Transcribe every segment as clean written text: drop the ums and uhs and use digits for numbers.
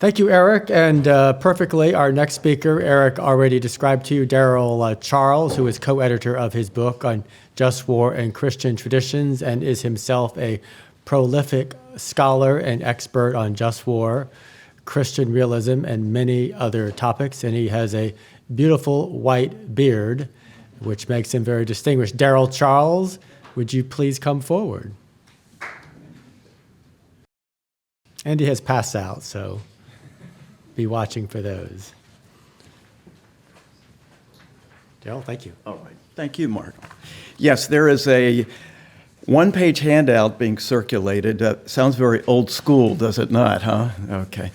Thank you, Eric. And perfectly, our next speaker, Eric already described to you Daryl Charles, who is co-editor of his book on just war and Christian traditions and is himself a prolific scholar and expert on just war, Christian realism, and many other topics. And he has a beautiful white beard, which makes him very distinguished. Daryl Charles, would you please come forward? And he has passed out, so be watching for those. Daryl, thank you. All right. Thank you, Mark. Yes, there is a one-page handout being circulated. Sounds very old school, does it not, huh? Okay.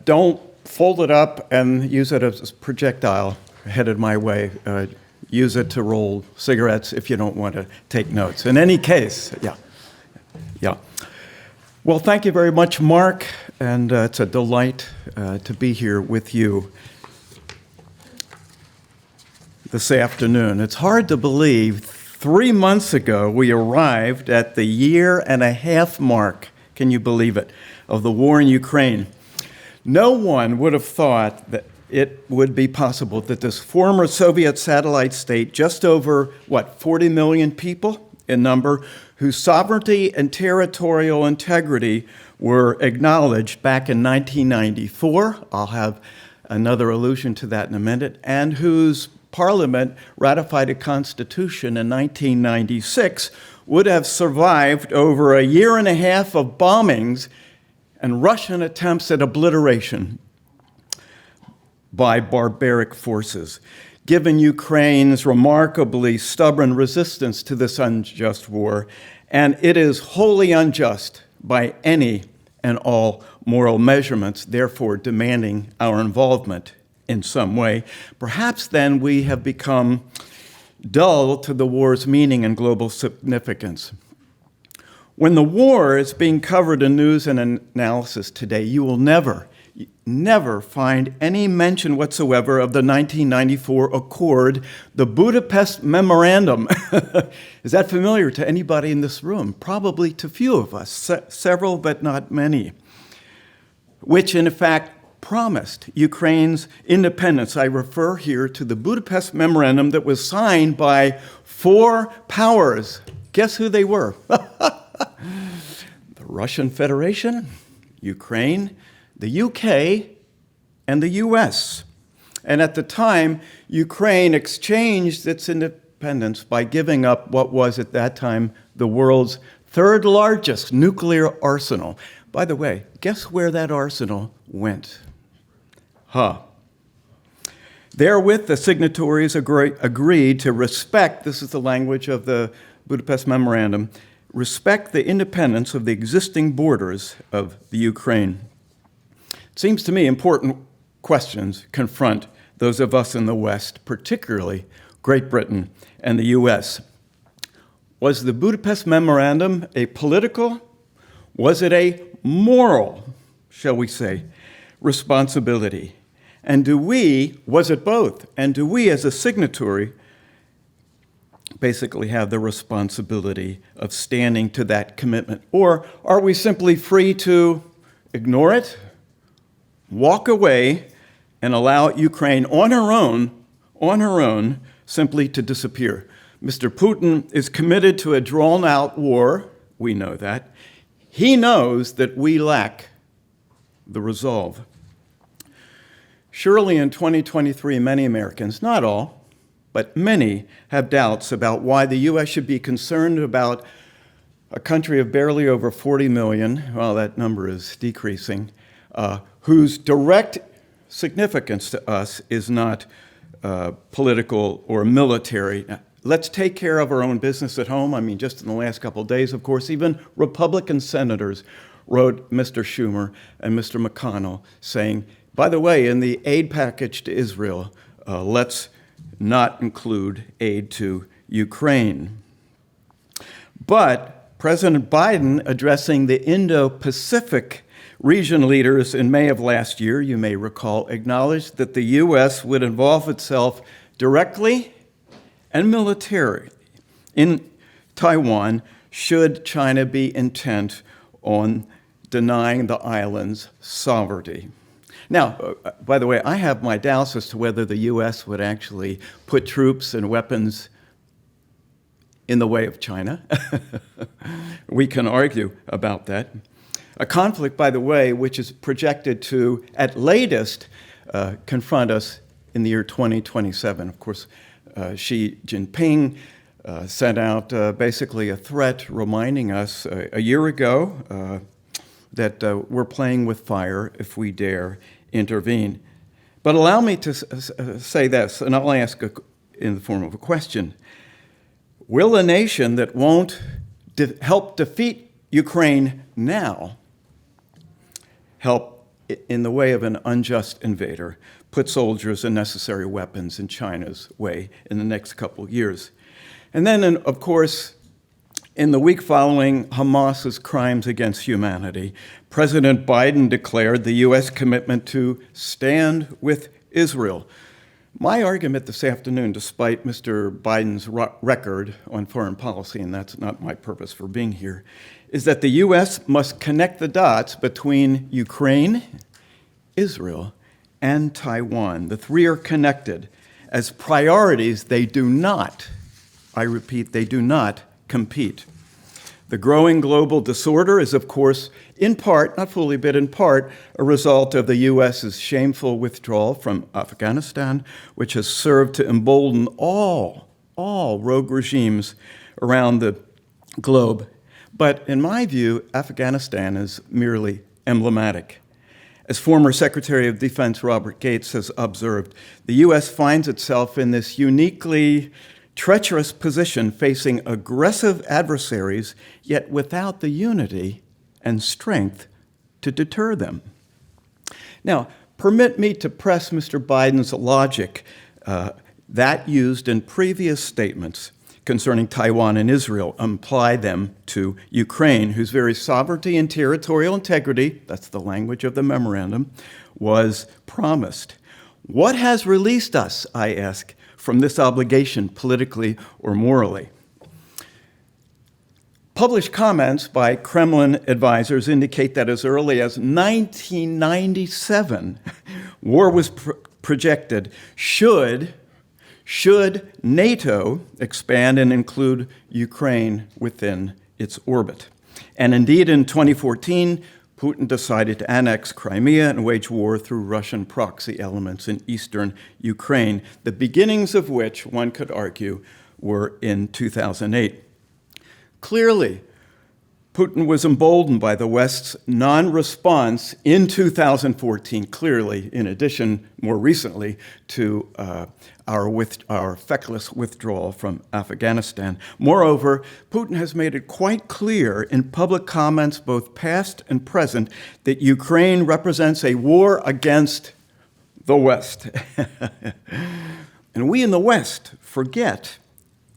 Don't fold it up and use it as a projectile headed my way. Use it to roll cigarettes if you don't want to take notes. In any case, yeah. Well, thank you very much, Mark, and it's a delight to be here with you this afternoon. It's hard to believe 3 months ago we arrived at the 1.5 year mark, can you believe it, of the war in Ukraine. No one would have thought that it would be possible that this former Soviet satellite state, just over, 40 million people in number, whose sovereignty and territorial integrity were acknowledged back in 1994, I'll have another allusion to that in a minute, and whose parliament ratified a constitution in 1996, would have survived over 1.5 years of bombings and Russian attempts at obliteration by barbaric forces. Given Ukraine's remarkably stubborn resistance to this unjust war, and it is wholly unjust by any and all moral measurements, therefore demanding our involvement in some way, perhaps then we have become dull to the war's meaning and global significance. When the war is being covered in news and analysis today, you will never find any mention whatsoever of the 1994 Accord, the Budapest Memorandum. Is that familiar to anybody in this room? Probably to few of us, several but not many, which in fact promised Ukraine's independence. I refer here to the Budapest Memorandum that was signed by 4 powers. Guess who they were? The Russian Federation, Ukraine, the UK, and the US. And at the time, Ukraine exchanged its independence by giving up what was at that time the world's 3rd largest nuclear arsenal. By the way, guess where that arsenal went? Therewith, the signatories agreed to respect, this is the language of the Budapest Memorandum, respect the independence of the existing borders of the Ukraine. It seems to me important questions confront those of us in the West, particularly Great Britain and the US. Was the Budapest Memorandum a political? Was it a moral, shall we say, responsibility? And was it both? And do we as a signatory basically have the responsibility of standing to that commitment? Or are we simply free to ignore it, walk away, and allow Ukraine on her own, simply to disappear? Mr. Putin is committed to a drawn-out war. We know that. He knows that we lack the resolve. Surely in 2023, many Americans, not all, but many, have doubts about why the U.S. should be concerned about a country of barely over 40 million, well, that number is decreasing, whose direct significance to us is not political or military. Let's take care of our own business at home. I mean, just in the last couple of days, of course, even Republican senators wrote Mr. Schumer and Mr. McConnell saying, by the way, in the aid package to Israel, let's not include aid to Ukraine. But President Biden, addressing the Indo-Pacific region leaders in May of last year, you may recall, acknowledged that the U.S. would involve itself directly and militarily in Taiwan should China be intent on denying the island's sovereignty. Now, by the way, I have my doubts as to whether the U.S. would actually put troops and weapons in the way of China. We can argue about that. A conflict, by the way, which is projected to, at latest, confront us in the year 2027. Of course, Xi Jinping sent out basically a threat reminding us a year ago that we're playing with fire if we dare intervene. But allow me to say this, and I'll ask in the form of a question. Will a nation that won't help defeat Ukraine now help in the way of an unjust invader put soldiers and necessary weapons in China's way in the next couple of years? And then, of course, in the week following Hamas's crimes against humanity, President Biden declared the U.S. commitment to stand with Israel. My argument this afternoon, despite Mr. Biden's record on foreign policy, and that's not my purpose for being here, is that the U.S. must connect the dots between Ukraine, Israel, and Taiwan. The three are connected. As priorities, they do not, I repeat, they do not compete. The growing global disorder is, of course, in part, not fully, but in part, a result of the U.S.'s shameful withdrawal from Afghanistan, which has served to embolden all rogue regimes around the globe. But in my view, Afghanistan is merely emblematic. As former Secretary of Defense Robert Gates has observed, the U.S. finds itself in this uniquely treacherous position, facing aggressive adversaries, yet without the unity and strength to deter them. Now, permit me to press Mr. Biden's logic that used in previous statements concerning Taiwan and Israel, apply them to Ukraine, whose very sovereignty and territorial integrity, that's the language of the memorandum, was promised. What has released us, I ask, from this obligation politically or morally? Published comments by Kremlin advisors indicate that as early as 1997, war was projected should NATO expand and include Ukraine within its orbit. And indeed, in 2014, Putin decided to annex Crimea and wage war through Russian proxy elements in eastern Ukraine, the beginnings of which, one could argue, were in 2008. Clearly, Putin was emboldened by the West's non-response in 2014, clearly, in addition, more recently, to our feckless withdrawal from Afghanistan. Moreover, Putin has made it quite clear in public comments, both past and present, that Ukraine represents a war against the West. And we in the West forget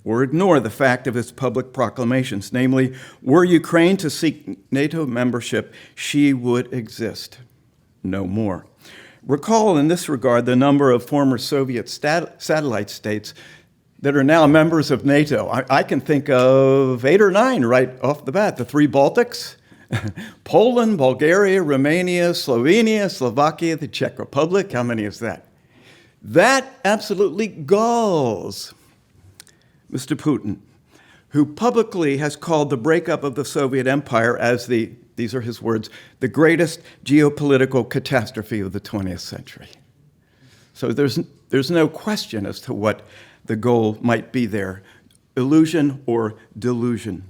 or ignore the fact of his public proclamations, namely, were Ukraine to seek NATO membership, she would exist no more. Recall in this regard the number of former Soviet satellite states that are now members of NATO. I can think of 8 or 9 right off the bat. The 3 Baltics, Poland, Bulgaria, Romania, Slovenia, Slovakia, the Czech Republic. How many is that? That absolutely galls Mr. Putin, who publicly has called the breakup of the Soviet Empire as these are his words, the greatest geopolitical catastrophe of the 20th century. So there's no question as to what the goal might be there, illusion or delusion.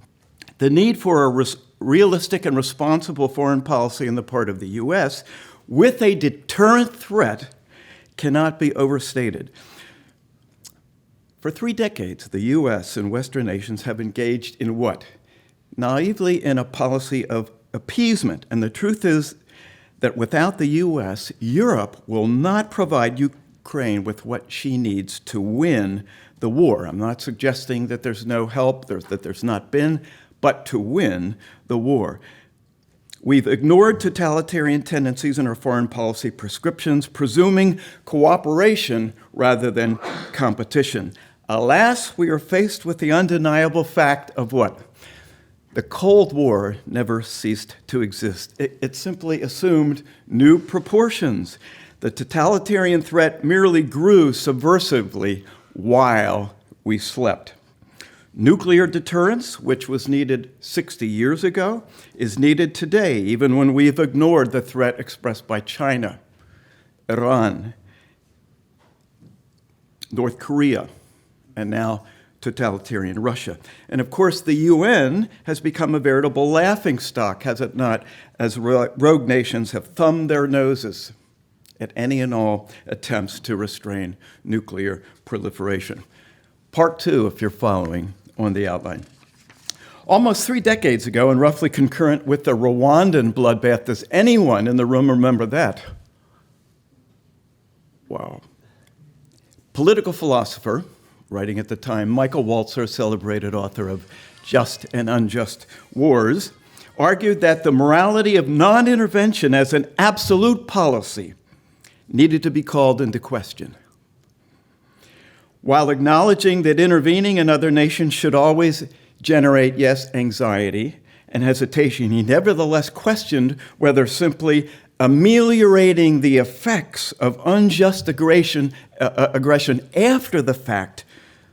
The need for a realistic and responsible foreign policy on the part of the U.S. with a deterrent threat cannot be overstated. For 3 decades, the U.S. and Western nations have engaged in what? Naively in a policy of appeasement. And the truth is that without the U.S., Europe will not provide Ukraine with what she needs to win the war. I'm not suggesting that there's no help, that there's not been, but to win the war. We've ignored totalitarian tendencies in our foreign policy prescriptions, presuming cooperation rather than competition. Alas, we are faced with the undeniable fact of what? The Cold War never ceased to exist. It simply assumed new proportions. The totalitarian threat merely grew subversively while we slept. Nuclear deterrence, which was needed 60 years ago, is needed today, even when we've ignored the threat expressed by China, Iran, North Korea, and now totalitarian Russia. And of course, the UN has become a veritable laughingstock, has it not, as rogue nations have thumbed their noses at any and all attempts to restrain nuclear proliferation. Part 2, if you're following on the outline. Almost 3 decades ago, and roughly concurrent with the Rwandan bloodbath, does anyone in the room remember that? Wow. Political philosopher, writing at the time, Michael Walzer, celebrated author of Just and Unjust Wars, argued that the morality of non-intervention as an absolute policy needed to be called into question. While acknowledging that intervening in other nations should always generate, yes, anxiety and hesitation, he nevertheless questioned whether simply ameliorating the effects of unjust aggression after the fact,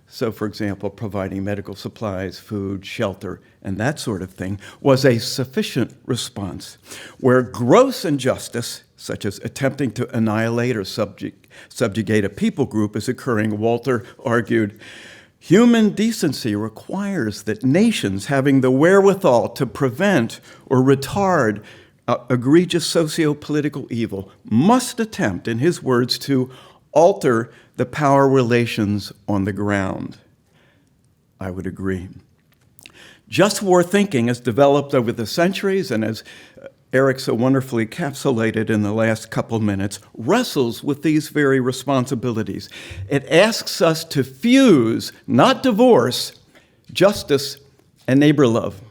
so for example, providing medical supplies, food, shelter, and that sort of thing, was a sufficient response. Where gross injustice, such as attempting to annihilate or subjugate a people group, is occurring, Walzer argued, human decency requires that nations having the wherewithal to prevent or retard egregious socio-political evil must attempt, in his words, to alter the power relations on the ground. I would agree. Just war thinking has developed over the centuries, and as Eric so wonderfully encapsulated in the last couple minutes, wrestles with these very responsibilities. It asks us to fuse, not divorce, justice and neighbor love.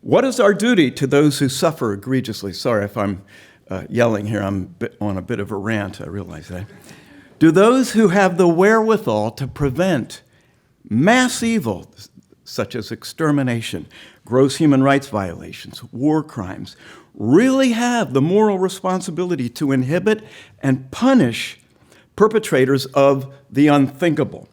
What is our duty to those who suffer egregiously? Sorry if I'm yelling here, I'm on a bit of a rant, I realize that. Do those who have the wherewithal to prevent mass evil, such as extermination, gross human rights violations, war crimes, really have the moral responsibility to inhibit and punish perpetrators of the unthinkable?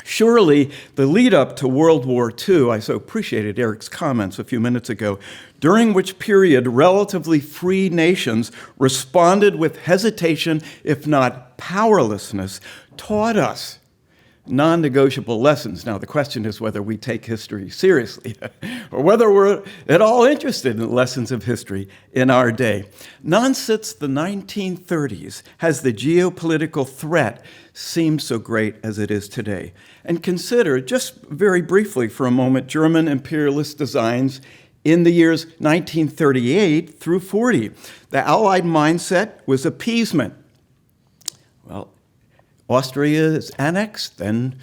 Surely, the lead up to World War II, I so appreciated Eric's comments a few minutes ago, during which period relatively free nations responded with hesitation, if not powerlessness, taught us non-negotiable lessons. Now, the question is whether we take history seriously or whether we're at all interested in lessons of history in our day. None since the 1930s has the geopolitical threat seemed so great as it is today. And consider, just very briefly for a moment, German imperialist designs in the years 1938 through 40. The Allied mindset was appeasement. Well, Austria is annexed, then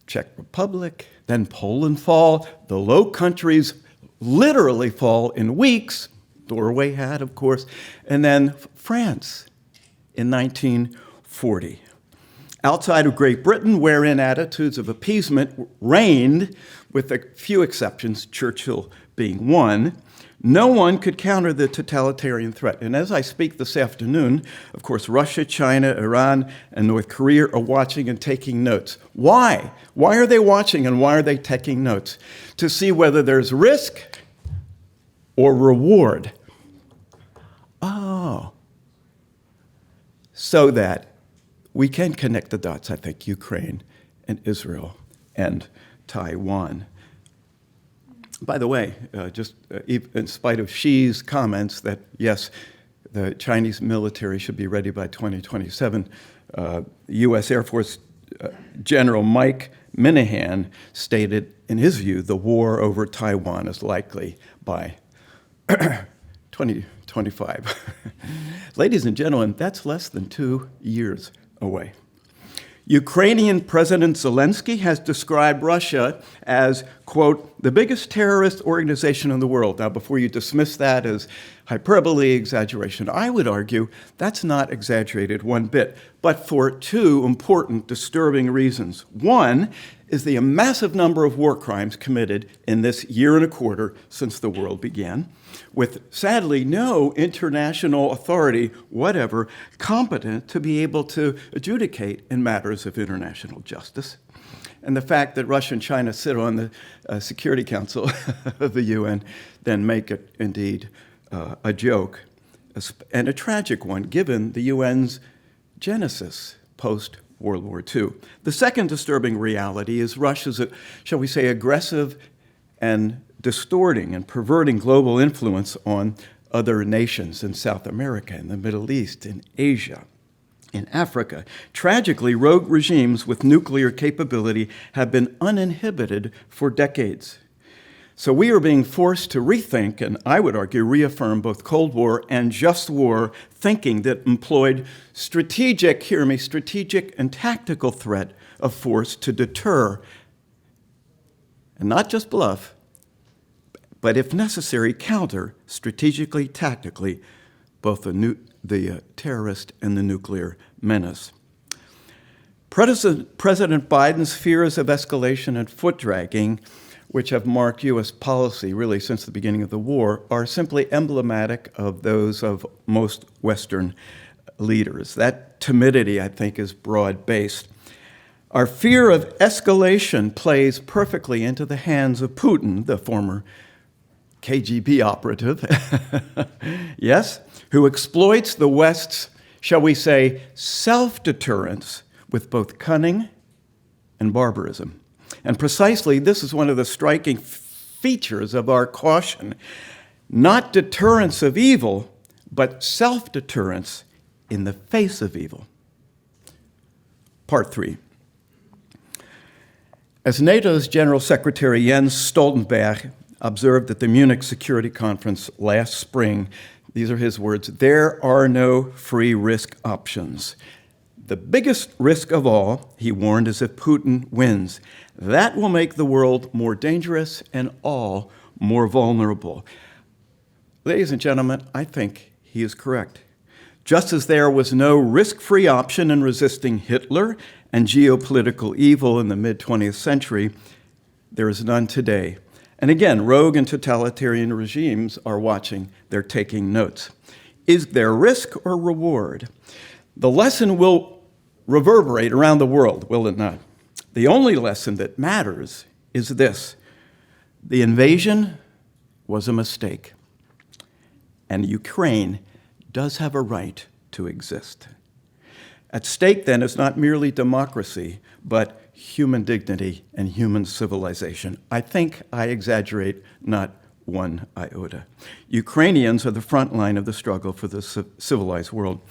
Czech Republic, then Poland fall. The Low Countries literally fall in weeks. Norway had, of course, and then France in 1940. Outside of Great Britain, wherein attitudes of appeasement reigned, with a few exceptions, Churchill being one, no one could counter the totalitarian threat. And as I speak this afternoon, of course, Russia, China, Iran, and North Korea are watching and taking notes. Why? Why are they watching and why are they taking notes? To see whether there's risk or reward. Oh. So that we can connect the dots, I think, Ukraine and Israel and Taiwan. By the way, just in spite of Xi's comments that, yes, the Chinese military should be ready by 2027, U.S. Air Force General Mike Minihan stated, in his view, the war over Taiwan is likely by 2025. Ladies and gentlemen, that's less than 2 years away. Ukrainian President Zelensky has described Russia as, quote, the biggest terrorist organization in the world. Now, before you dismiss that as hyperbole, exaggeration, I would argue that's not exaggerated one bit, but for two important, disturbing reasons. One is the massive number of war crimes committed in this year and a quarter since the world began, with sadly no international authority, whatever, competent to be able to adjudicate in matters of international justice. And the fact that Russia and China sit on the Security Council of the UN then make it indeed a joke, and a tragic one, given the UN's genesis post-World War II. The second disturbing reality is Russia's, shall we say, aggressive and distorting and perverting global influence on other nations in South America, in the Middle East, in Asia, in Africa. Tragically, rogue regimes with nuclear capability have been uninhibited for decades. So we are being forced to rethink, and I would argue reaffirm, both Cold War and just war thinking that employed strategic, hear me, strategic and tactical threat of force to deter, and not just bluff, but if necessary, counter strategically, tactically, both the terrorist and the nuclear menace. President Biden's fears of escalation and foot-dragging, which have marked U.S. policy really since the beginning of the war, are simply emblematic of those of most Western leaders. That timidity, I think, is broad-based. Our fear of escalation plays perfectly into the hands of Putin, the former KGB operative, yes, who exploits the West's, shall we say, self-deterrence with both cunning and barbarism. And precisely this is one of the striking features of our caution, not deterrence of evil, but self-deterrence in the face of evil. Part 3. As NATO's General Secretary Jens Stoltenberg observed at the Munich Security Conference last spring, these are his words, "There are no free risk options. The biggest risk of all," he warned, "is if Putin wins. That will make the world more dangerous and all more vulnerable." Ladies and gentlemen, I think he is correct. Just as there was no risk-free option in resisting Hitler and geopolitical evil in the mid-20th century, there is none today. And again, rogue and totalitarian regimes are watching, they're taking notes. Is there risk or reward? The lesson will reverberate around the world, will it not? The only lesson that matters is this: the invasion was a mistake, and Ukraine does have a right to exist. At stake, then, is not merely democracy, but human dignity and human civilization. I think I exaggerate not one iota. Ukrainians are the front line of the struggle for the civilized world.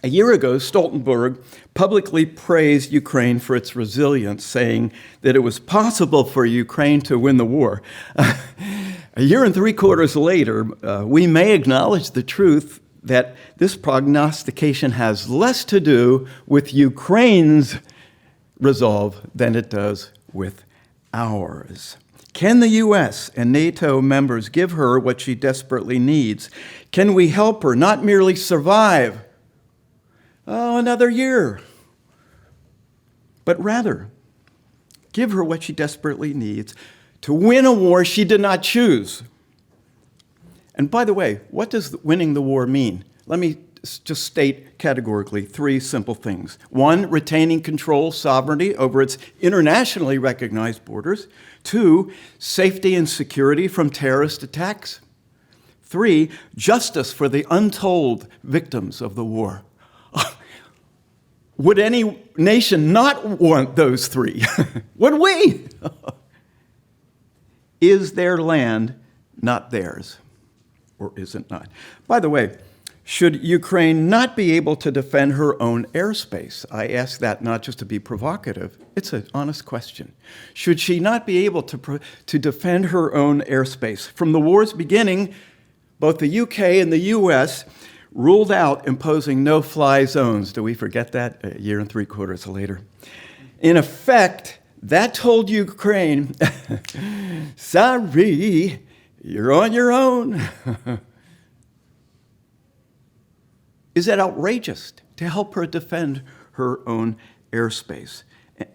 A year ago, Stoltenberg publicly praised Ukraine for its resilience, saying that it was possible for Ukraine to win the war. A year and 3/4 later, we may acknowledge the truth that this prognostication has less to do with Ukraine's resolve than it does with ours. Can the U.S. and NATO members give her what she desperately needs? Can we help her not merely survive another year, but rather give her what she desperately needs to win a war she did not choose? And by the way, what does winning the war mean? Let me just state categorically 3 simple things. 1, retaining control, sovereignty over its internationally recognized borders. 2, safety and security from terrorist attacks. 3, justice for the untold victims of the war. Would any nation not want those 3? Would we? Is their land not theirs? Or is it not? By the way, should Ukraine not be able to defend her own airspace? I ask that not just to be provocative. It's an honest question. Should she not be able to defend her own airspace? From the war's beginning, both the UK and the US ruled out imposing no-fly zones. Do we forget that a year and 3/4 later? In effect, that told Ukraine, sorry, you're on your own. Is it outrageous to help her defend her own airspace,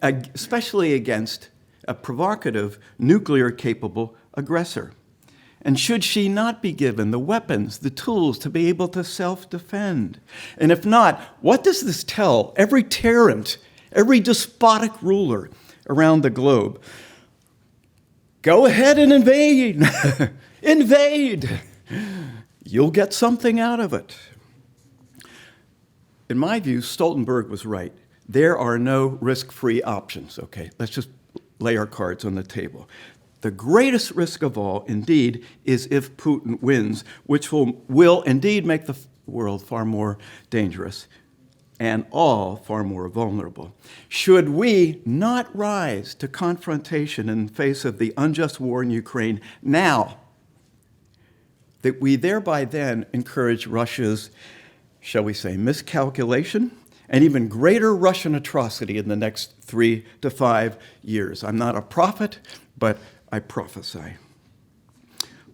especially against a provocative, nuclear-capable aggressor? And should she not be given the weapons, the tools to be able to self-defend? And if not, what does this tell every tyrant, every despotic ruler around the globe? Go ahead and invade. Invade. You'll get something out of it. In my view, Stoltenberg was right. There are no risk-free options, okay? Let's just lay our cards on the table. The greatest risk of all, indeed, is if Putin wins, which will indeed make the world far more dangerous and all far more vulnerable. Should we not rise to confrontation in the face of the unjust war in Ukraine now, that we thereby then encourage Russia's, shall we say, miscalculation and even greater Russian atrocity in the next 3 to 5 years? I'm not a prophet, but I prophesy.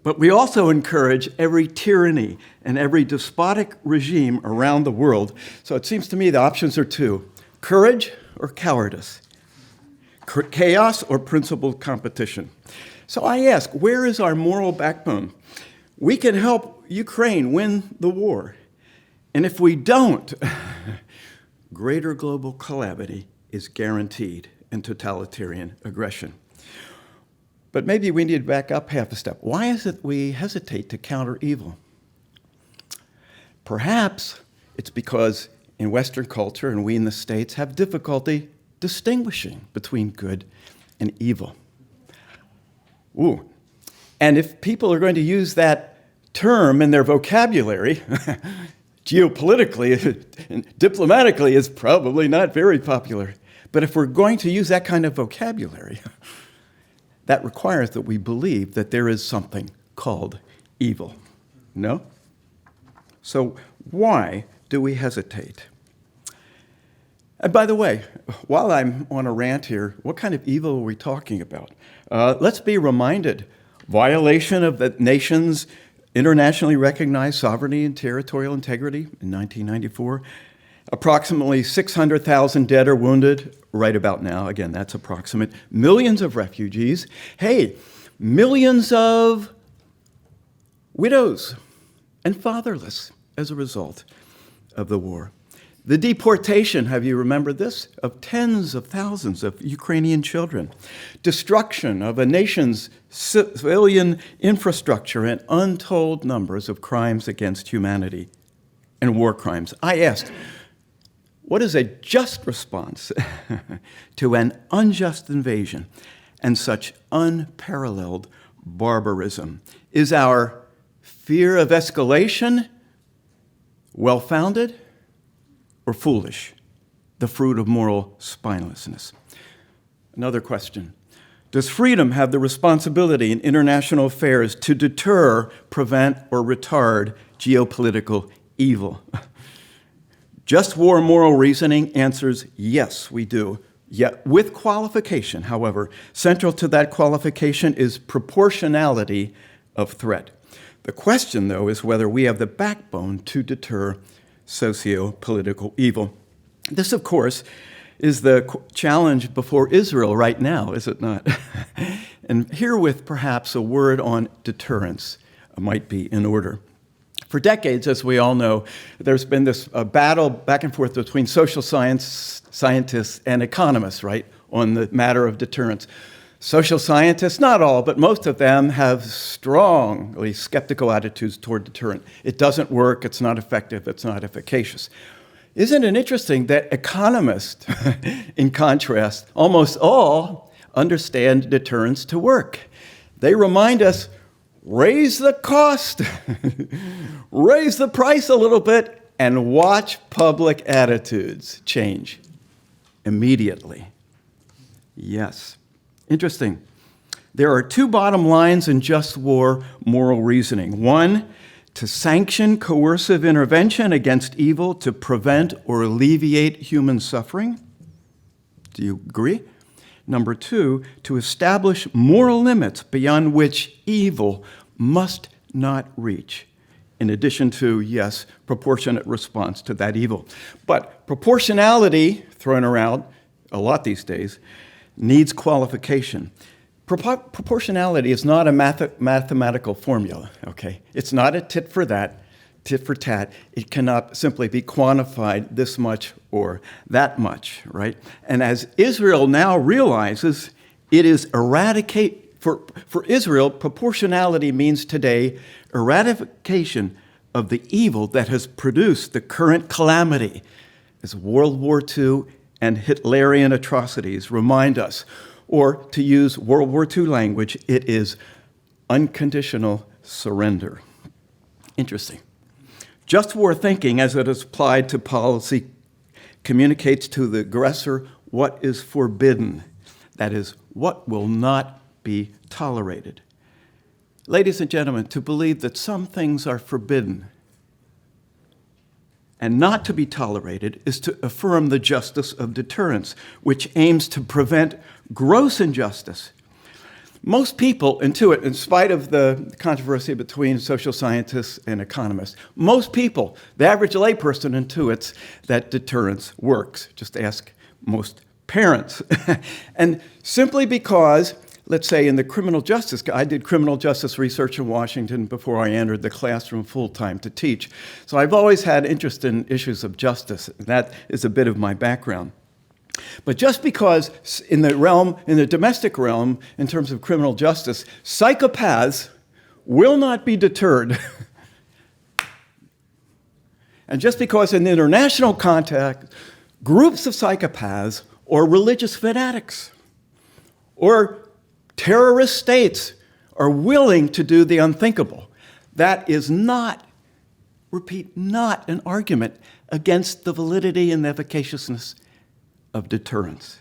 But we also encourage every tyranny and every despotic regime around the world. So it seems to me the options are two: courage or cowardice, chaos or principled competition. So I ask, where is our moral backbone? We can help Ukraine win the war. And if we don't, greater global calamity is guaranteed in totalitarian aggression. But maybe we need to back up half a step. Why is it we hesitate to counter evil? Perhaps it's because in Western culture, and we in the States, have difficulty distinguishing between good and evil. Ooh. And if people are going to use that term in their vocabulary, geopolitically and diplomatically, it's probably not very popular. But if we're going to use that kind of vocabulary, that requires that we believe that there is something called evil. No? So why do we hesitate? And by the way, while I'm on a rant here, what kind of evil are we talking about? Let's be reminded, violation of the nation's internationally recognized sovereignty and territorial integrity in 1994, approximately 600,000 dead or wounded right about now. Again, that's approximate. Millions of refugees. Hey, millions of widows and fatherless as a result of the war. The deportation, have you remembered this, of tens of thousands of Ukrainian children. Destruction of a nation's civilian infrastructure and untold numbers of crimes against humanity and war crimes. I asked, what is a just response to an unjust invasion and such unparalleled barbarism? Is our fear of escalation well-founded or foolish, the fruit of moral spinelessness? Another question. Does freedom have the responsibility in international affairs to deter, prevent, or retard geopolitical evil? Just war moral reasoning answers yes, we do. Yet with qualification, however, central to that qualification is proportionality of threat. The question, though, is whether we have the backbone to deter socio-political evil. This, of course, is the challenge before Israel right now, is it not? And herewith, perhaps, a word on deterrence might be in order. For decades, as we all know, there's been this battle back and forth between social scientists and economists, right, on the matter of deterrence. Social scientists, not all, but most of them have strongly skeptical attitudes toward deterrent. It doesn't work, it's not effective, it's not efficacious. Isn't it interesting that economists, in contrast, almost all understand deterrence to work? They remind us, raise the cost, raise the price a little bit, and watch public attitudes change immediately. Yes. Interesting. There are two bottom lines in just war moral reasoning. One, to sanction coercive intervention against evil to prevent or alleviate human suffering. Do you agree? Number two, to establish moral limits beyond which evil must not reach. In addition to, yes, proportionate response to that evil. But proportionality, thrown around a lot these days, needs qualification. Proportionality is not a mathematical formula, okay? It's not a tit for tat. It cannot simply be quantified this much or that much, right? And as Israel now realizes, it is for Israel, proportionality means today eradication of the evil that has produced the current calamity, as World War II and Hitlerian atrocities remind us. Or, to use World War II language, it is unconditional surrender. Interesting. Just war thinking, as it is applied to policy, communicates to the aggressor what is forbidden. That is, what will not be tolerated. Ladies and gentlemen, to believe that some things are forbidden and not to be tolerated is to affirm the justice of deterrence, which aims to prevent gross injustice. Most people intuit, in spite of the controversy between social scientists and economists, most people, the average layperson, intuits that deterrence works. Just ask most parents. And simply because, let's say in the criminal justice, I did criminal justice research in Washington before I entered the classroom full-time to teach. So I've always had interest in issues of justice. That is a bit of my background. But just because in the domestic realm, in terms of criminal justice, psychopaths will not be deterred. And just because in the international context, groups of psychopaths or religious fanatics or terrorist states are willing to do the unthinkable, that is not, repeat, not an argument against the validity and efficaciousness of deterrence.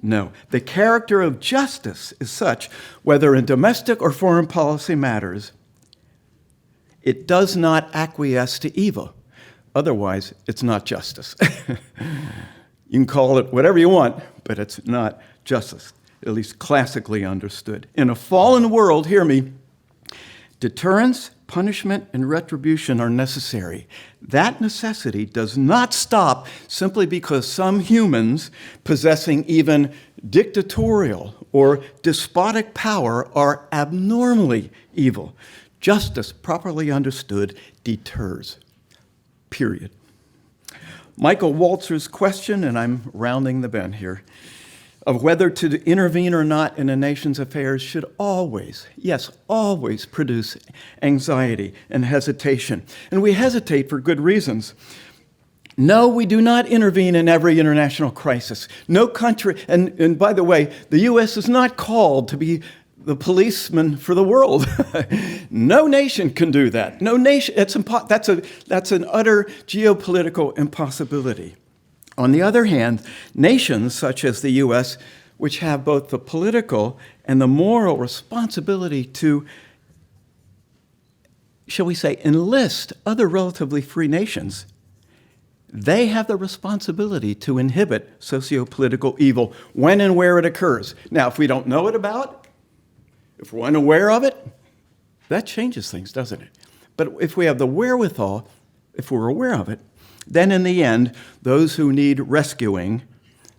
No, the character of justice is such, whether in domestic or foreign policy matters, it does not acquiesce to evil. Otherwise, it's not justice. You can call it whatever you want, but it's not justice, at least classically understood. In a fallen world, hear me, deterrence, punishment, and retribution are necessary. That necessity does not stop simply because some humans possessing even dictatorial or despotic power are abnormally evil. Justice, properly understood, deters. Period. Michael Walzer's question, and I'm rounding the bend here, of whether to intervene or not in a nation's affairs should always, yes, always produce anxiety and hesitation. And we hesitate for good reasons. No, we do not intervene in every international crisis. No country, and by the way, the U.S. is not called to be the policeman for the world. No nation can do that. No nation, that's an utter geopolitical impossibility. On the other hand, nations such as the U.S., which have both the political and the moral responsibility to, shall we say, enlist other relatively free nations, they have the responsibility to inhibit socio-political evil when and where it occurs. Now, if we don't know it about, if we're unaware of it, that changes things, doesn't it? But if we have the wherewithal, if we're aware of it, then in the end, those who need rescuing,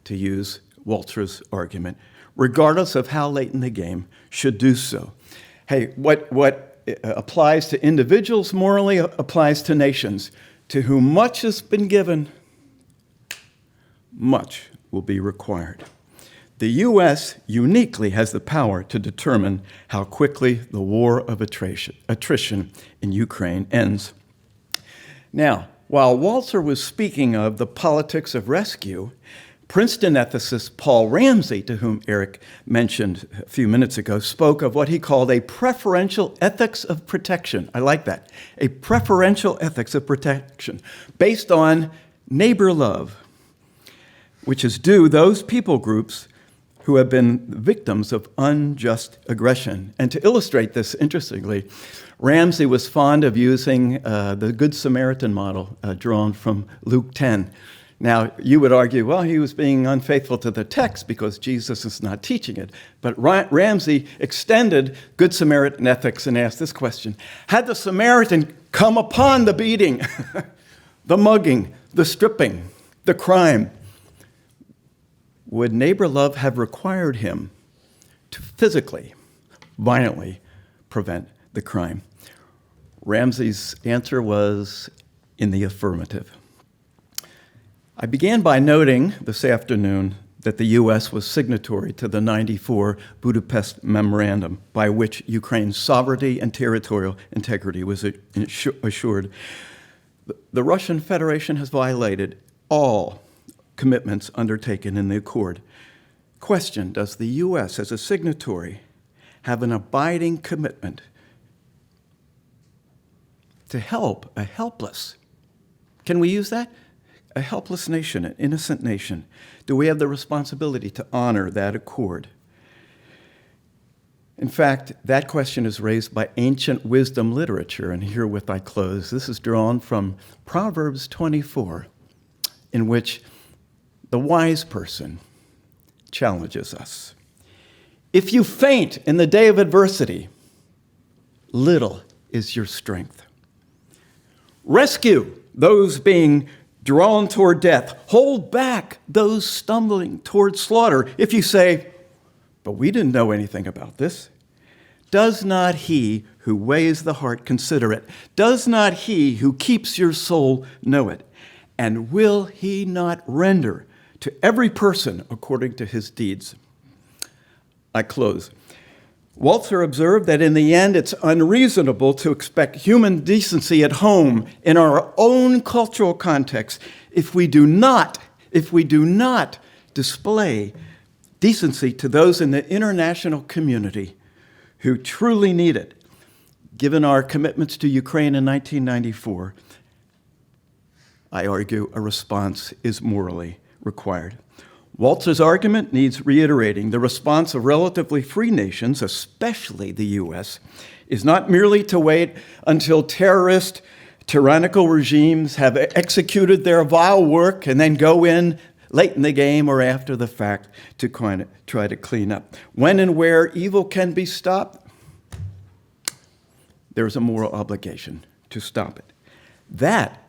to use Walzer's argument, regardless of how late in the game, should do so. Hey, what applies to individuals morally applies to nations. To whom much has been given, much will be required. The U.S. uniquely has the power to determine how quickly the war of attrition in Ukraine ends. Now, while Walzer was speaking of the politics of rescue, Princeton ethicist Paul Ramsey, to whom Eric mentioned a few minutes ago, spoke of what he called a preferential ethics of protection. I like that. A preferential ethics of protection based on neighbor love, which is due those people groups who have been victims of unjust aggression. And to illustrate this, interestingly, Ramsey was fond of using the Good Samaritan model drawn from Luke 10. Now, you would argue, well, he was being unfaithful to the text because Jesus is not teaching it. But Ramsey extended Good Samaritan ethics and asked this question: had the Samaritan come upon the beating, the mugging, the stripping, the crime, would neighbor love have required him to physically, violently prevent the crime? Ramsey's answer was in the affirmative. I began by noting this afternoon that the U.S. was signatory to the '94 Budapest Memorandum, by which Ukraine's sovereignty and territorial integrity was assured. The Russian Federation has violated all commitments undertaken in the accord. Question: does the U.S., as a signatory, have an abiding commitment to help a helpless, can we use that? A helpless nation, an innocent nation? Do we have the responsibility to honor that accord? In fact, that question is raised by ancient wisdom literature, and herewith I close. This is drawn from Proverbs 24, in which the wise person challenges us. If you faint in the day of adversity, little is your strength. Rescue those being drawn toward death. Hold back those stumbling toward slaughter. If you say, but we didn't know anything about this. Does not he who weighs the heart consider it? Does not he who keeps your soul know it? And will he not render to every person according to his deeds? I close. Walzer observed that in the end, it's unreasonable to expect human decency at home in our own cultural context if we do not display decency to those in the international community who truly need it. Given our commitments to Ukraine in 1994, I argue a response is morally required. Walzer's argument needs reiterating. The response of relatively free nations, especially the U.S., is not merely to wait until terrorist, tyrannical regimes have executed their vile work and then go in late in the game or after the fact to try to clean up. When and where evil can be stopped, there's a moral obligation to stop it. That,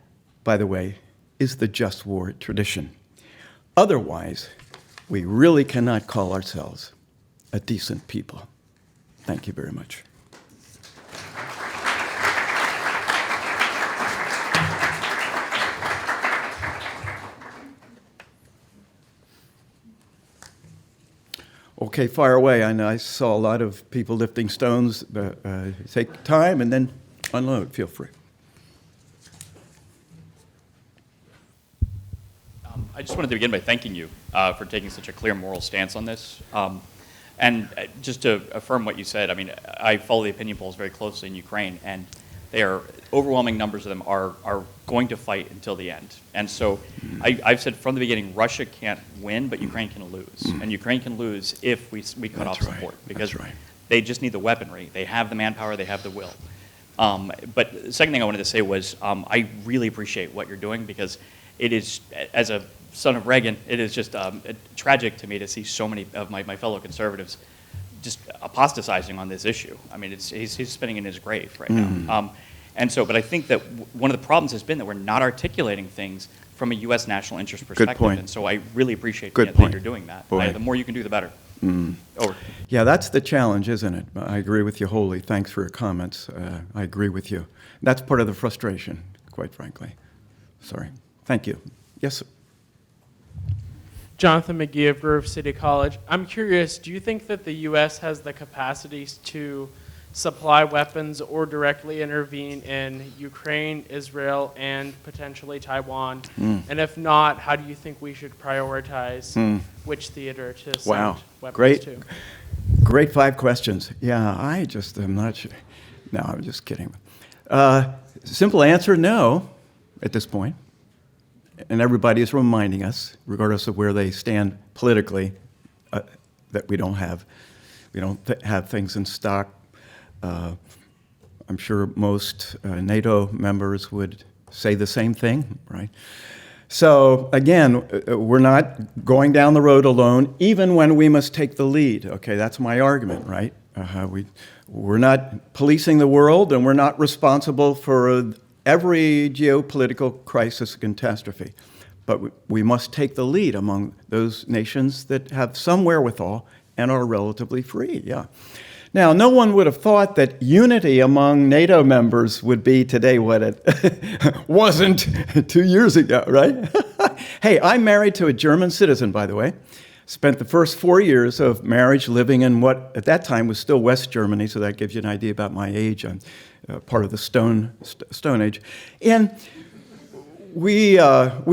by the way, is the just war tradition. Otherwise, we really cannot call ourselves a decent people. Thank you very much. Okay, fire away. I saw a lot of people lifting stones. Take time and then unload. Feel free. I just wanted to begin by thanking you for taking such a clear moral stance on this. And just to affirm what you said, I mean, I follow the opinion polls very closely in Ukraine, and they are, overwhelming numbers of them are going to fight until the end. And so I've said from the beginning, Russia can't win, but Ukraine can lose. And Ukraine can lose if we cut off support, because they just need the weaponry. They have the manpower, they have the will. But the second thing I wanted to say was I really appreciate what you're doing, because it is, as a son of Reagan, it is just tragic to me to see so many of my fellow conservatives just apostatizing on this issue. I mean, he's spinning in his grave right now. And so, but I think that one of the problems has been that we're not articulating things from a U.S. national interest perspective. Good point. And so I really appreciate Good that point. you're doing that. Boy. The more you can do, the better. Over. Yeah, that's the challenge, isn't it? I agree with you wholly. Thanks for your comments. I agree with you. That's part of the frustration, quite frankly. Sorry. Thank you. Yes, sir. Jonathan McGee of Grove City College. I'm curious, do you think that the U.S. has the capacities to supply weapons or directly intervene in Ukraine, Israel, and potentially Taiwan? And if not, how do you think we should prioritize which theater to send weapons to? Great 5 questions. Yeah, I just am not sure. No, I'm just kidding. Simple answer, no, at this point. And everybody is reminding us, regardless of where they stand politically, that we don't have things in stock. I'm sure most NATO members would say the same thing, right? So again, we're not going down the road alone, even when we must take the lead. Okay, that's my argument, right? We're not policing the world, and we're not responsible for every geopolitical crisis and catastrophe. But we must take the lead among those nations that have some wherewithal and are relatively free, yeah. Now, no one would have thought that unity among NATO members would be today what it wasn't 2 years ago, right? Hey, I'm married to a German citizen, by the way. Spent the first 4 years of marriage living in what at that time was still West Germany, so that gives you an idea about my age. I'm part of the Stone Age. And we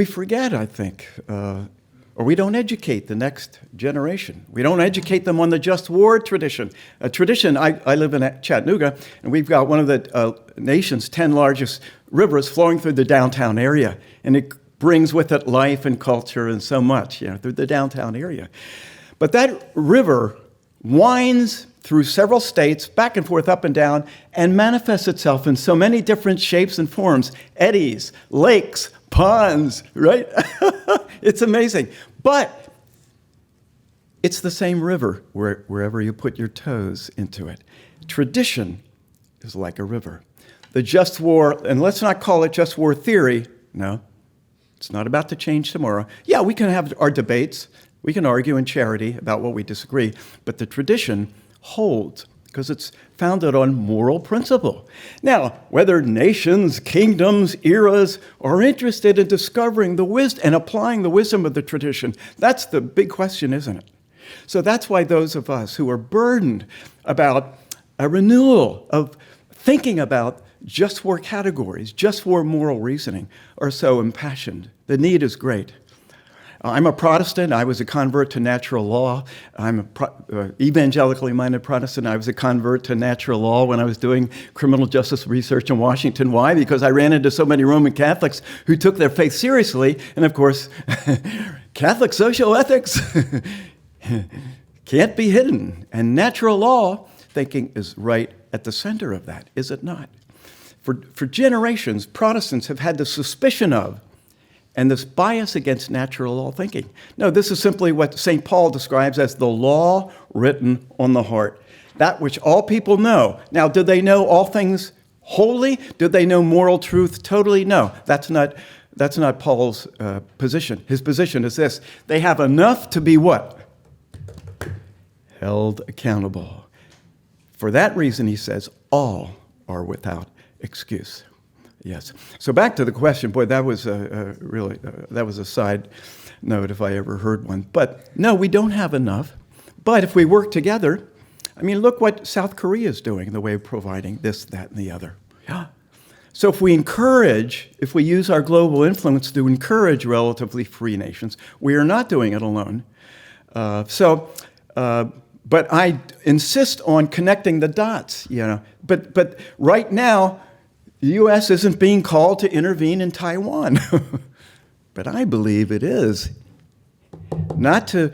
forget, I think, or we don't educate the next generation. We don't educate them on the just war tradition. A tradition, I live in Chattanooga, and we've got one of the nation's 10 largest rivers flowing through the downtown area. And it brings with it life and culture and so much, through the downtown area. But that river winds through several states, back and forth, up and down, and manifests itself in so many different shapes and forms. Eddies, lakes, ponds, right? It's amazing. But it's the same river wherever you put your toes into it. Tradition is like a river. The just war, and let's not call it just war theory. No, it's not about to change tomorrow. Yeah, we can have our debates. We can argue in charity about what we disagree. But the tradition holds because it's founded on moral principle. Now, whether nations, kingdoms, eras are interested in discovering the wisdom and applying the wisdom of the tradition, that's the big question, isn't it? So that's why those of us who are burdened about a renewal of thinking about just war categories, just war moral reasoning, are so impassioned. The need is great. I'm a Protestant. I was a convert to natural law. I'm an evangelically minded Protestant. I was a convert to natural law when I was doing criminal justice research in Washington. Why? Because I ran into so many Roman Catholics who took their faith seriously. And of course, Catholic social ethics can't be hidden. And natural law thinking is right at the center of that, is it not? For generations, Protestants have had the suspicion of and this bias against natural law thinking. No, this is simply what St. Paul describes as the law written on the heart, that which all people know. Now, do they know all things wholly? Do they know moral truth totally? No, that's not Paul's position. His position is this: they have enough to be what? Held accountable. For that reason, he says, all are without excuse. Yes. So back to the question. Boy, that was that was a side note if I ever heard one. But no, we don't have enough. But if we work together, I mean, look what South Korea is doing in the way of providing this, that, and the other. Yeah. So if we use our global influence to encourage relatively free nations, we are not doing it alone. But I insist on connecting the dots. But right now, the U.S. isn't being called to intervene in Taiwan, but I believe it is. Not to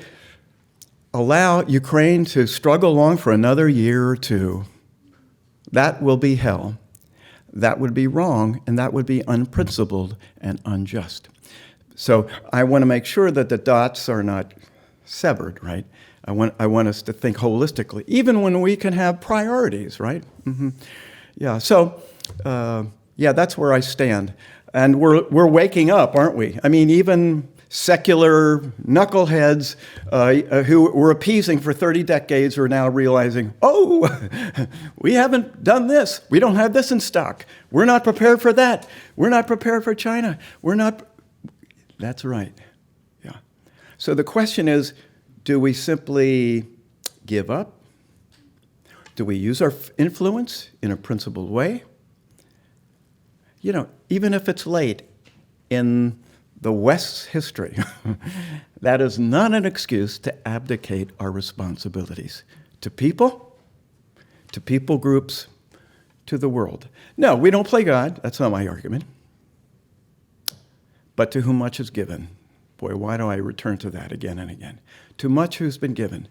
allow Ukraine to struggle along for another year or two. That will be hell. That would be wrong, and that would be unprincipled and unjust. So I want to make sure that the dots are not severed, right? I want us to think holistically, even when we can have priorities, right? Mm-hmm. Yeah, so... that's where I stand. And we're waking up, aren't we? I mean, even secular knuckleheads who were appeasing for 30 decades are now realizing, oh, we haven't done this. We don't have this in stock. We're not prepared for that. We're not prepared for China. That's right. Yeah. So the question is, do we simply give up? Do we use our influence in a principled way? Even if it's late in the West's history, that is not an excuse to abdicate our responsibilities to people groups, to the world. No, we don't play God. That's not my argument. But to whom much is given. Boy, why do I return to that again and again? To much who's been given.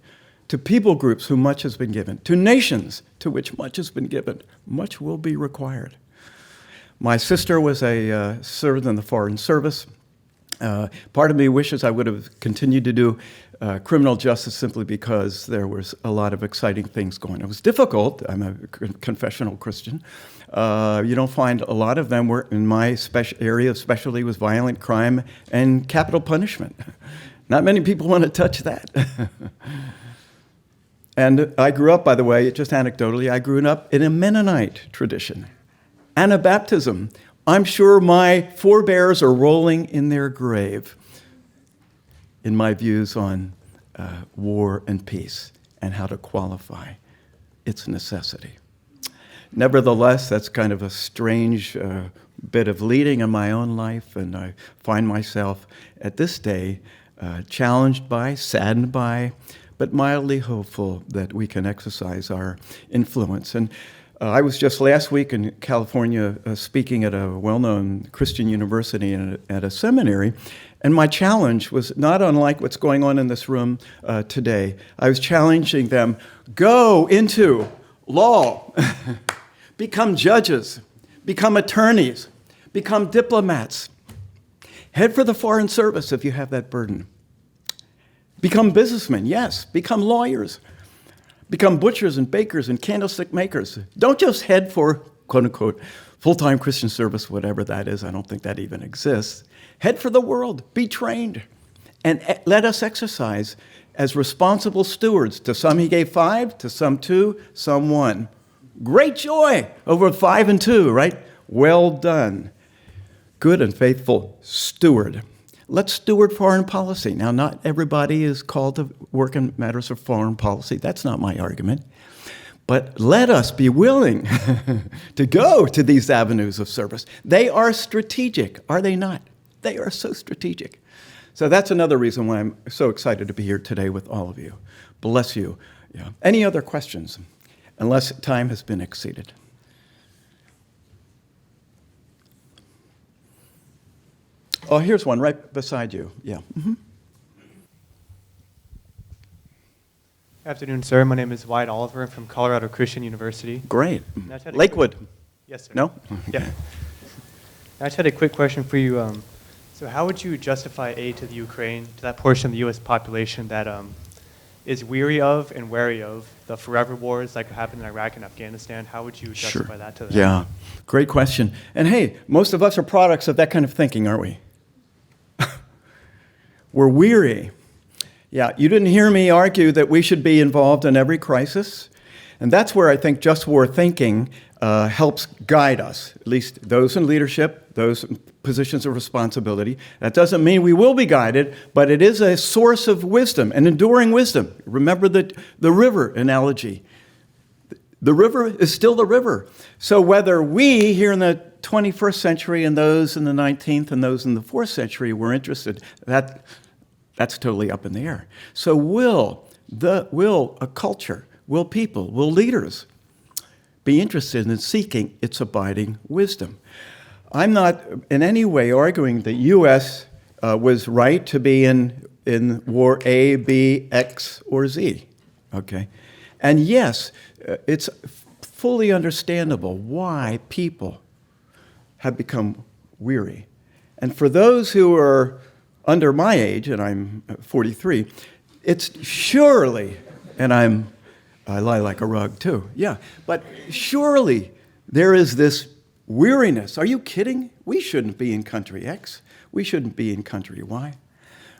To people groups whom much has been given. To nations to which much has been given. Much will be required. My sister was served in the Foreign Service, Part of me wishes I would have continued to do criminal justice simply because there was a lot of exciting things going on. It was difficult. I'm a confessional Christian. You don't find a lot of them. In my area of specialty was violent crime and capital punishment. Not many people want to touch that. And I grew up, by the way, just anecdotally, I grew up in a Mennonite tradition. Anabaptism. I'm sure my forebears are rolling in their grave in my views on war and peace and how to qualify its necessity. Nevertheless, that's kind of a strange bit of leading in my own life, and I find myself at this day challenged by, saddened by, but mildly hopeful that we can exercise our influence. And I was just last week in California speaking at a well-known Christian university and at a seminary, and my challenge was not unlike what's going on in this room today. I was challenging them, go into law, become judges, become attorneys, become diplomats, head for the Foreign Service if you have that burden. Become businessmen, yes, become lawyers. Become butchers and bakers and candlestick makers. Don't just head for, quote unquote, full-time Christian service, whatever that is. I don't think that even exists. Head for the world. Be trained. And let us exercise as responsible stewards. To some he gave 5, to some 2, some 1. Great joy over 5 and 2, right? Well done. Good and faithful steward. Let's steward foreign policy. Now, not everybody is called to work in matters of foreign policy. That's not my argument. But let us be willing to go to these avenues of service. They are strategic, are they not? They are so strategic. So that's another reason why I'm so excited to be here today with all of you. Bless you. Yeah. Any other questions? Unless time has been exceeded. Oh, here's one right beside you. Yeah. Mm-hmm. Afternoon, sir. My name is Wyatt Oliver. I'm from Colorado Christian University. Great. Lakewood. Yes, sir. No? Yeah. I just had a quick question for you. So how would you justify aid to the Ukraine, to that portion of the U.S. population that is weary of and wary of the forever wars like happened in Iraq and Afghanistan? How would you justify that to them? Yeah, great question. And hey, most of us are products of that kind of thinking, aren't we? We're weary. Yeah, you didn't hear me argue that we should be involved in every crisis. And that's where I think just war thinking helps guide us, at least those in leadership, those in positions of responsibility. That doesn't mean we will be guided, but it is a source of wisdom, an enduring wisdom. Remember the river analogy. The river is still the river. So whether we here in the 21st century and those in the 19th and those in the 4th century were interested, that's totally up in the air. So will a culture, will people, will leaders be interested in seeking its abiding wisdom? I'm not in any way arguing the U.S. Was right to be in war A, B, X, or Z, okay? And yes, it's fully understandable why people have become weary. And for those who are under my age, and I'm 43, it's surely, and I lie like a rug too, yeah, but surely there is this weariness. Are you kidding? We shouldn't be in country X. We shouldn't be in country Y.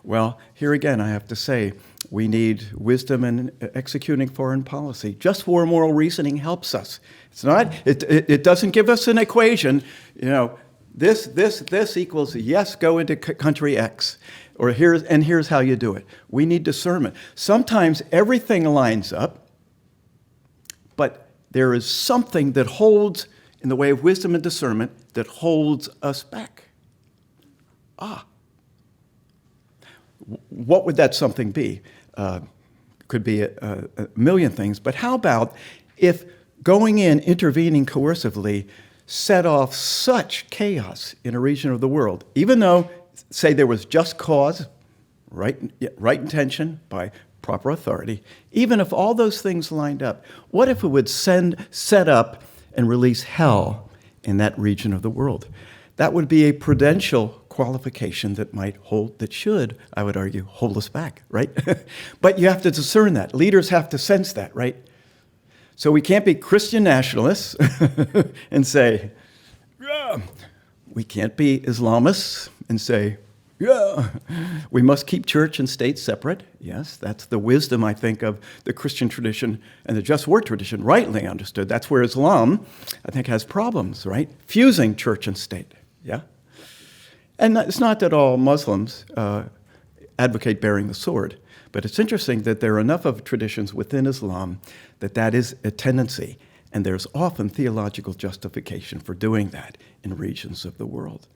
Well, here again, I have to say, we need wisdom in executing foreign policy. Just war moral reasoning helps us. It's not, it doesn't give us an equation, you know, this equals yes, go into country X, or here's how you do it. We need discernment. Sometimes everything lines up, but there is something that holds, in the way of wisdom and discernment, that holds us back. What would that something be? Could be a million things, but how about if going in, intervening coercively, set off such chaos in a region of the world, even though, say, there was just cause, right intention by proper authority, even if all those things lined up, what if it would set up and release hell in that region of the world? That would be a prudential qualification that should, I would argue, hold us back, right? But you have to discern that. Leaders have to sense that, right? So we can't be Christian nationalists and say, yeah. We can't be Islamists and say, yeah. We must keep church and state separate. Yes, that's the wisdom, I think, of the Christian tradition and the just war tradition, rightly understood. That's where Islam, I think, has problems, right? Fusing church and state, yeah? And it's not that all Muslims advocate bearing the sword, but it's interesting that there are enough of traditions within Islam that is a tendency, and there's often theological justification for doing that in regions of the world.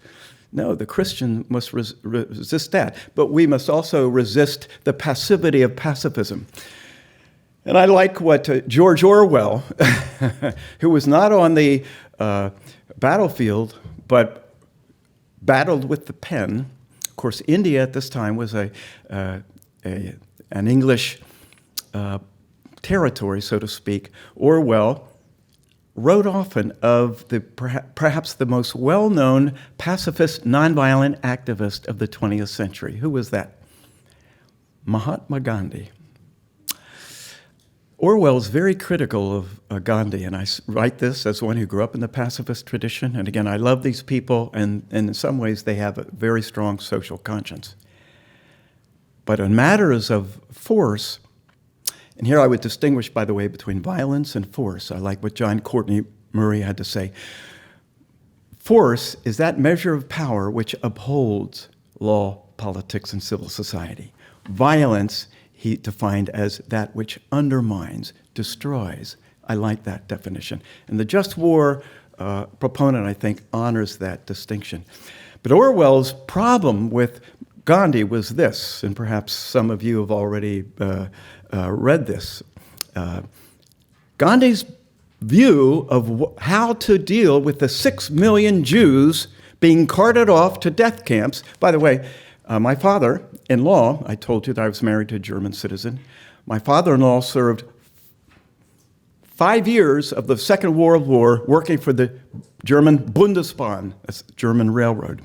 No, the Christian must resist that, but we must also resist the passivity of pacifism. And I like what George Orwell, who was not on the battlefield, but battled with the pen. Of course, India at this time was an English territory, so to speak. Orwell wrote often of perhaps the most well-known pacifist, nonviolent activist of the 20th century. Who was that? Mahatma Gandhi. Orwell is very critical of Gandhi, and I write this as one who grew up in the pacifist tradition. And again, I love these people, and in some ways they have a very strong social conscience. But in matters of force, and here I would distinguish, by the way, between violence and force. I like what John Courtney Murray had to say. Force is that measure of power which upholds law, politics, and civil society. Violence, he defined as that which undermines, destroys. I like that definition. And the just war proponent, I think, honors that distinction. But Orwell's problem with Gandhi was this, and perhaps some of you have already read this. Gandhi's view of how to deal with the 6 million Jews being carted off to death camps. By the way, my father-in-law, I told you that I was married to a German citizen. My father-in-law served 5 years of the Second World War working for the German Bundesbahn, that's the German railroad.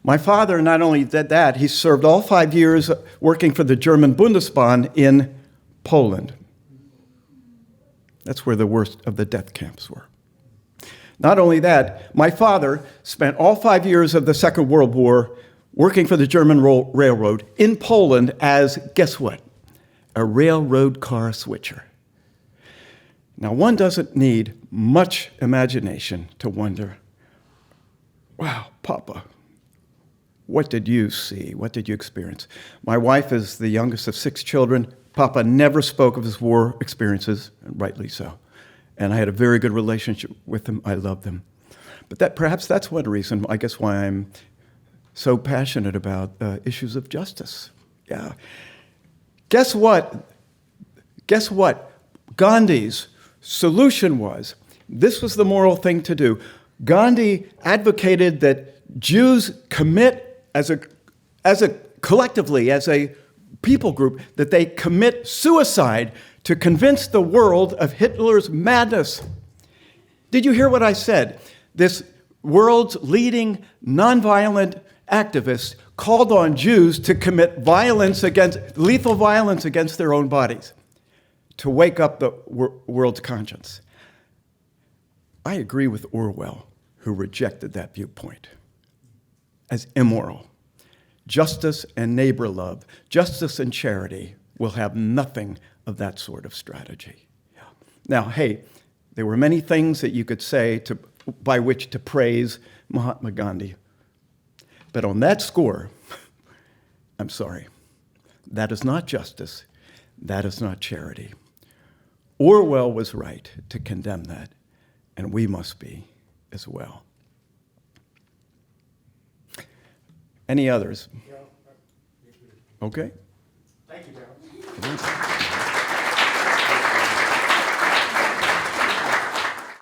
My father not only did that, he served all 5 years working for the German Bundesbahn in Poland. That's where the worst of the death camps were. Not only that, my father spent all 5 years of the Second World War working for the German railroad in Poland as, guess what? A railroad car switcher. Now, one doesn't need much imagination to wonder, wow, Papa, what did you see? What did you experience? My wife is the youngest of 6 children. Papa never spoke of his war experiences, and rightly so. And I had a very good relationship with him. I loved him. But perhaps that's one reason, I guess, why I'm so passionate about issues of justice. Yeah. Guess what? Gandhi's solution was, this was the moral thing to do. Gandhi advocated that Jews commit collectively, as a people group, that they commit suicide to convince the world of Hitler's madness. Did you hear what I said? This world's leading nonviolent activist called on Jews to commit lethal violence against their own bodies, to wake up the world's conscience. I agree with Orwell, who rejected that viewpoint as immoral. Justice and neighbor love, justice and charity will have nothing of that sort of strategy. Yeah. Now, hey, there were many things that you could say by which to praise Mahatma Gandhi. But on that score, I'm sorry, that is not justice, that is not charity. Orwell was right to condemn that, and we must be as well. Any others? Okay. Thank you, Daryl.